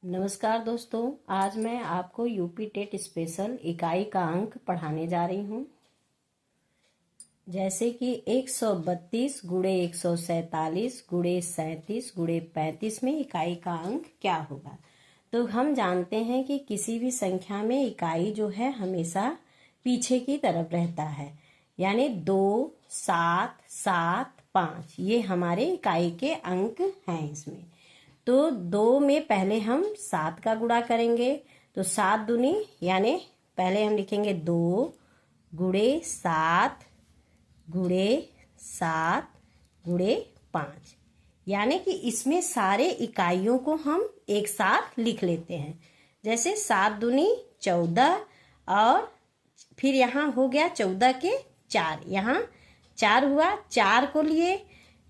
नमस्कार दोस्तों, आज मैं आपको यूपी टेट स्पेशल इकाई का अंक पढ़ाने जा रही हूँ। जैसे कि 132 गुणे 147 गुणे 37 गुणे 35 में इकाई का अंक क्या होगा। तो हम जानते हैं कि किसी भी संख्या में इकाई जो है हमेशा पीछे की तरफ रहता है, यानी 2, 7, 7, 5 ये हमारे इकाई के अंक हैं। इसमें तो 2 में पहले हम 7 का गुणा करेंगे, तो 7 दूनी यानी पहले हम लिखेंगे 2 गुणे 7 गुणे 7 गुणे 5, यानी कि इसमें सारे इकाइयों को हम एक साथ लिख लेते हैं। जैसे 7 दूनी 14 और फिर यहाँ हो गया 14 के 4, यहाँ 4 हुआ, 4 को लिए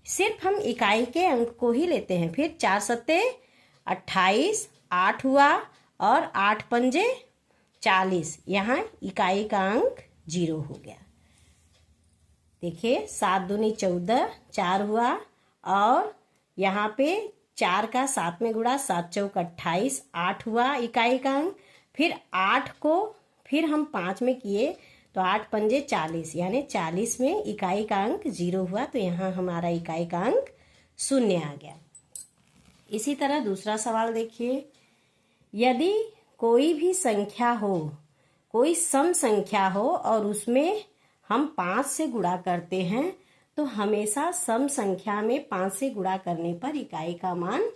सिर्फ हम इकाई के अंक को ही लेते हैं। फिर 4 सत्ते 28, 8 हुआ और 8 पंजे 40, यहाँ इकाई का अंक 0 हो गया। देखिए 7 दूनी 14, 4 हुआ और यहाँ पे 4 का 7 में गुणा, 7 चौक 28, 8 हुआ इकाई का अंक। फिर 8 को फिर हम 5 में किए तो 8 पंजे 40, यानी 40 में इकाई का अंक 0 हुआ, तो यहाँ हमारा इकाई का अंक 0 आ गया। इसी तरह दूसरा सवाल देखिए, यदि कोई भी संख्या हो, कोई सम संख्या हो और उसमें हम 5 से गुणा करते हैं, तो हमेशा सम संख्या में 5 से गुणा करने पर इकाई का मान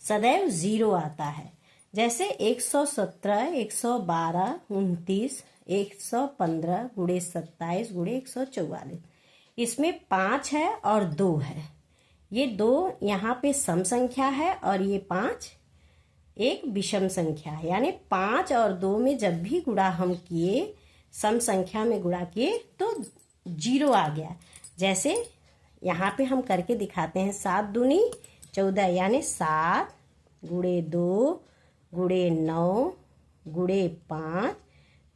सदैव 0 आता है। जैसे 117, 112, 29, 115 गुणे 27 गुणे 144, इसमें 5 है और 2 है। ये 2 यहाँ पे सम संख्या है और ये 5 एक विषम संख्या है, यानी 5 और 2 में जब भी गुणा हम किए, सम संख्या में गुणा किए तो 0 आ गया। जैसे यहाँ पे हम करके दिखाते हैं, 7 दूनी 14, यानी 7 गुणे 2 गुणे 9 गुणे 5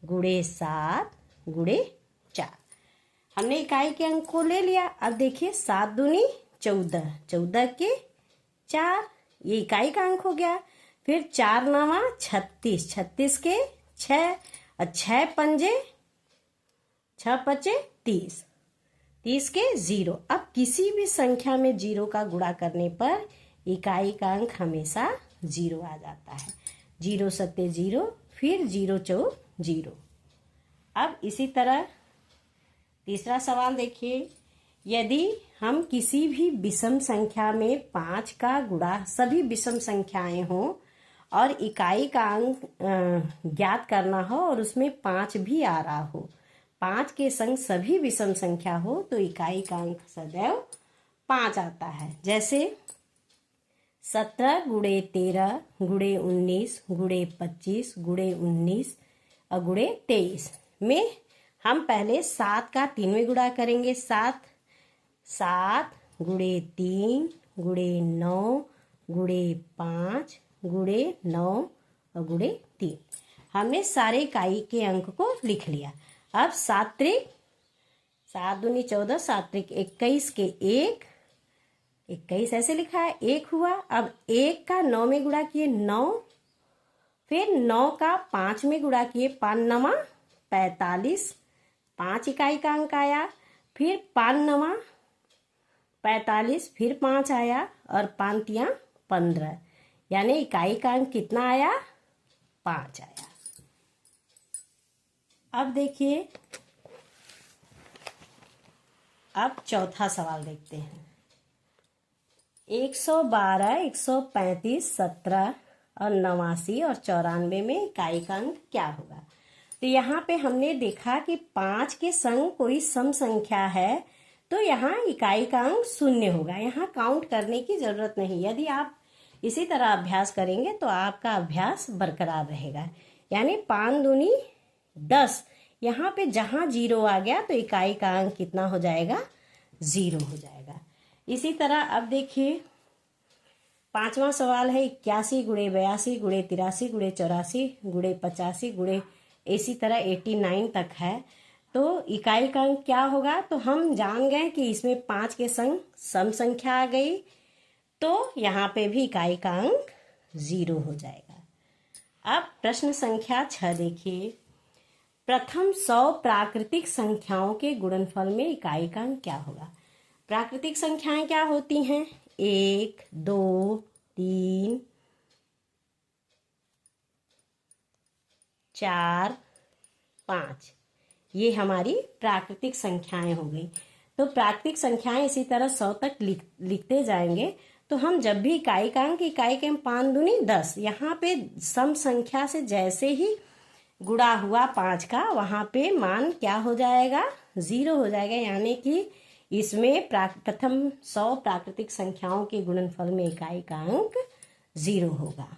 गुणे 7 गुणे 4, हमने इकाई के अंक को ले लिया। अब देखिए 7 दूनी 14, 14 के 4, ये इकाई का अंक हो गया। फिर 4 9 36, 36 के 6 और 6 पंजे 6 पचे 30, 30 के 0। अब किसी भी संख्या में 0 का गुणा करने पर इकाई का अंक हमेशा 0 आ जाता है। 0 सत्ते 0, फिर 0 चौक 0। अब इसी तरह तीसरा सवाल देखिए, यदि हम किसी भी विषम संख्या में 5 का गुणा, सभी विषम संख्याएं हों और इकाई का अंक ज्ञात करना हो और उसमें 5 भी आ रहा हो, 5 के संग सभी विषम संख्या हो, तो इकाई का अंक सदैव 5 आता है। जैसे 17 गुणे 13 गुणे 19 गुणे 25 गुणे 19 और गुणे 23 में हम पहले 7 का 3 में गुणा करेंगे। 7 गुणे 3 गुणे 9 गुणे 5 गुणे 9 और गुणे 3, हमने सारे इकाई के अंक को लिख लिया। अब 7 त्रिक 7 दूनी 14, 7 त्रिक 21 के 1, 21 ऐसे लिखा है, 1 हुआ। अब 1 का 9 में गुणा किए 9, फिर 9 का 5 में गुणा किए 5 9 45, 5 इकाई का अंक आया। फिर 5 9 45, फिर 5 आया और 5 3 15, यानी इकाई का अंक कितना आया? 5 आया। अब देखिए, अब चौथा सवाल देखते हैं। 112, 135, 17 और 89 और 94 में इकाई का अंक क्या होगा। तो यहाँ पे हमने देखा कि 5 के संग कोई सम संख्या है, तो यहाँ इकाई का अंक 0 होगा। यहाँ काउंट करने की जरूरत नहीं। यदि आप इसी तरह अभ्यास करेंगे तो आपका अभ्यास बरकरार रहेगा। यानी 5 दूनी 10, यहाँ पे जहाँ 0 आ गया तो इकाई का अंक कितना हो जाएगा? 0 हो जाएगा। इसी तरह अब देखिए, 5वां सवाल है 81 गुणे 82 गुणे 83 गुणे 84 गुणे 85 गुणे, इसी तरह 89 तक है, तो इकाई का अंक क्या होगा। तो हम जान गए कि इसमें 5 के संग सम संख्या आ गई, तो यहाँ पे भी इकाई का अंक 0 हो जाएगा। अब प्रश्न संख्या 6 देखिए। प्रथम 100 प्राकृतिक संख्याओं के गुणनफल में इकाई का अंक क्या होगा। प्राकृतिक संख्याएं क्या होती हैं? 1, 2, 3, 4, 5, ये हमारी प्राकृतिक संख्याएं हो गई। तो प्राकृतिक संख्याएं इसी तरह 100 तक लिखते जाएंगे। तो हम जब भी इकाई का अंक, इकाई के 5 दूनी 10, यहाँ पे सम संख्या से जैसे ही गुणा हुआ 5 का, वहां पे मान क्या हो जाएगा? 0 हो जाएगा। यानी कि इसमें प्रथम 100 प्राकृतिक संख्याओं के गुणनफल में इकाई का अंक 0 होगा।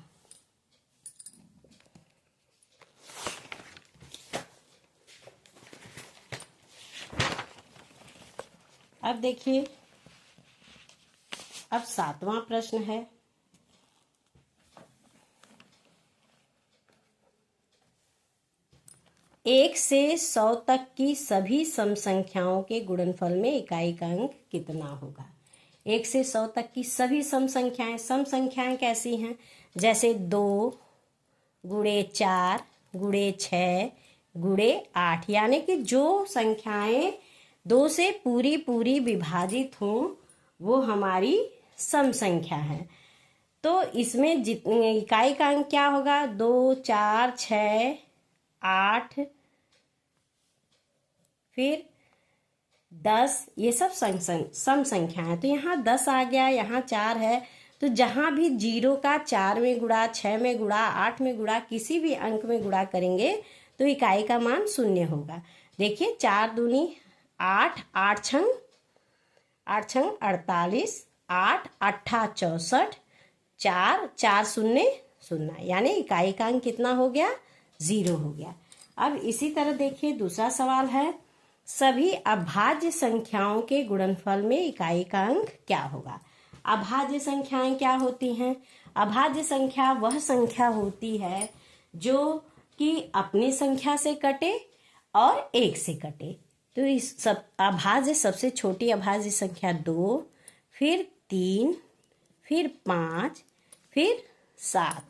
अब देखिए, अब 7वां प्रश्न है। एक से 100 तक की सभी सम संख्याओं के गुणनफल में इकाई का अंक कितना होगा। 1 से 100 तक की सभी सम संख्याएं कैसी हैं? जैसे 2 गुणे 4 गुणे 6 गुणे 8, यानी कि जो संख्याएं 2 से पूरी विभाजित हों वो हमारी सम संख्या है। तो इसमें जितनी इकाई का अंक क्या होगा? 2, 4, 6, 8, फिर 10, ये सब सम संख्या है। तो यहाँ 10 आ गया, यहाँ 4 है। तो जहां भी 0 का 4 में गुणा, 6 में गुणा, 8 में गुणा, किसी भी अंक में गुणा करेंगे तो इकाई का मान 0 होगा। देखिए, 4 दूनी 8, 8 छंग 48, 8 8 64, 4 4 0 0, यानी इकाई का अंक कितना हो गया? 0 हो गया। अब इसी तरह देखिए, दूसरा सवाल है, सभी अभाज्य संख्याओं के गुणनफल में इकाई का अंक क्या होगा। अभाज्य संख्याएं क्या होती हैं? अभाज्य संख्या वह संख्या होती है जो कि अपनी संख्या से कटे और 1 से कटे। तो इस सब अभाज्य, सबसे छोटी अभाज्य संख्या 2, फिर 3, फिर 5, फिर 7,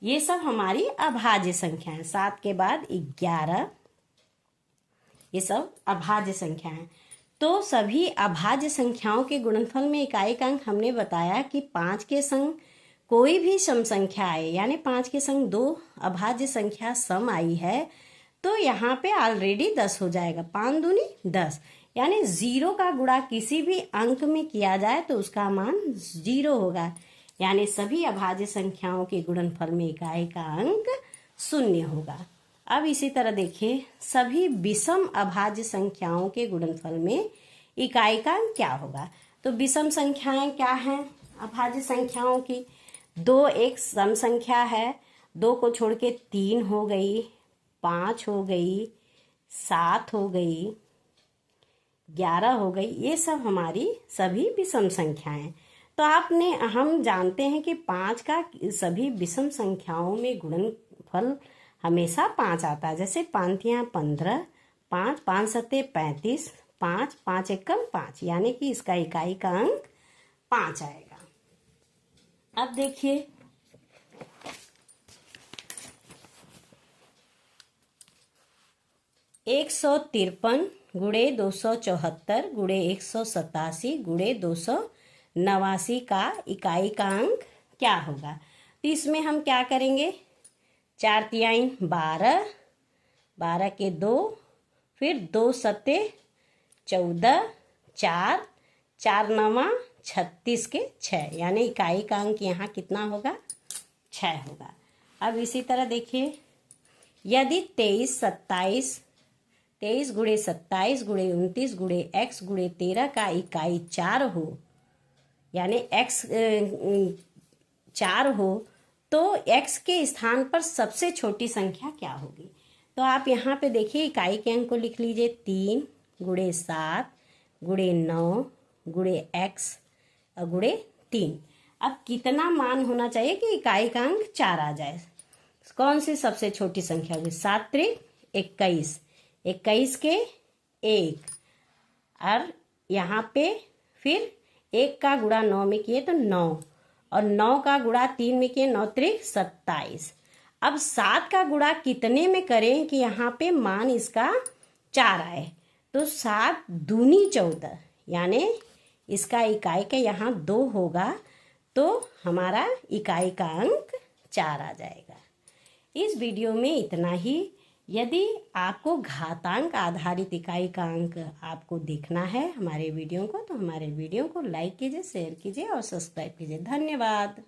ये सब हमारी अभाज्य संख्या है। 7 के बाद 11, ये सब अभाज्य संख्या है। तो सभी अभाज्य संख्याओं के गुणनफल में इकाई का अंक हमने बताया कि 5 के संग कोई भी सम संख्या आए, यानी 5 के संग 2 अभाज्य संख्या सम आई है, तो यहाँ पे ऑलरेडी 10 हो जाएगा। 5 दूनी 10, यानी 0 का गुणा किसी भी अंक में किया जाए तो उसका मान 0 होगा। यानी सभी अभाज्य संख्याओं के गुणनफल में इकाई का अंक 0 होगा। अब इसी तरह देखिए, सभी विषम अभाज्य संख्याओं के गुणनफल में इकाई का अंक क्या होगा। तो विषम संख्याएं क्या हैं अभाज्य संख्याओं की? 2 एक सम संख्या है, 2 को छोड़ के 3 हो गई, 5 हो गई, 7 हो गई, 11 हो गई, ये सब हमारी सभी विषम संख्याएं। तो हम जानते हैं कि 5 का सभी विषम संख्याओं में गुणनफल हमेशा 5 आता है। जैसे 5 तियां 15, 5 5 सत्ते 35, 5 5 एकम 5, यानी कि इसका इकाई का अंक 5 आएगा। अब देखिए, एक 153 गुणे 274 गुणे 187 गुणे 289 का इकाई का अंक क्या होगा। तो इसमें हम क्या करेंगे? 4 तिहाई 12, 12 के 2, फिर 2 सत्ते 14, 4 4 9 36 के 6, यानी इकाई का अंक यहाँ कितना होगा? 6 होगा। अब इसी तरह देखिए, यदि 23 गुणे 27 गुणे 29 गुणे x गुणे 13 का इकाई 4 हो, यानी x 4 हो, तो x के स्थान पर सबसे छोटी संख्या क्या होगी। तो आप यहाँ पे देखिए, इकाई के अंक को लिख लीजिए, 3 गुणे 7 गुणे 9 गुणे x और गुणे 3। अब कितना मान होना चाहिए कि इकाई का अंक 4 आ जाए? कौन सी सबसे छोटी संख्या होगी? 7 त्रिक 21, 21 के 1, और यहाँ पे फिर 1 का गुणा 9 में किए तो 9, और 9 का गुणा 3 में किए 9 त्रिक 27। अब 7 का गुणा कितने में करें कि यहाँ पे मान इसका 4 आए। तो 7 दूनी 14, यानी इसका इकाई का यहाँ 2 होगा, तो हमारा इकाई का अंक 4 आ जाएगा। इस वीडियो में इतना ही। यदि आपको घातांक आधारित इकाई का अंक आपको देखना है हमारे वीडियो को, तो हमारे वीडियो को लाइक कीजिए, शेयर कीजिए और सब्सक्राइब कीजिए। धन्यवाद।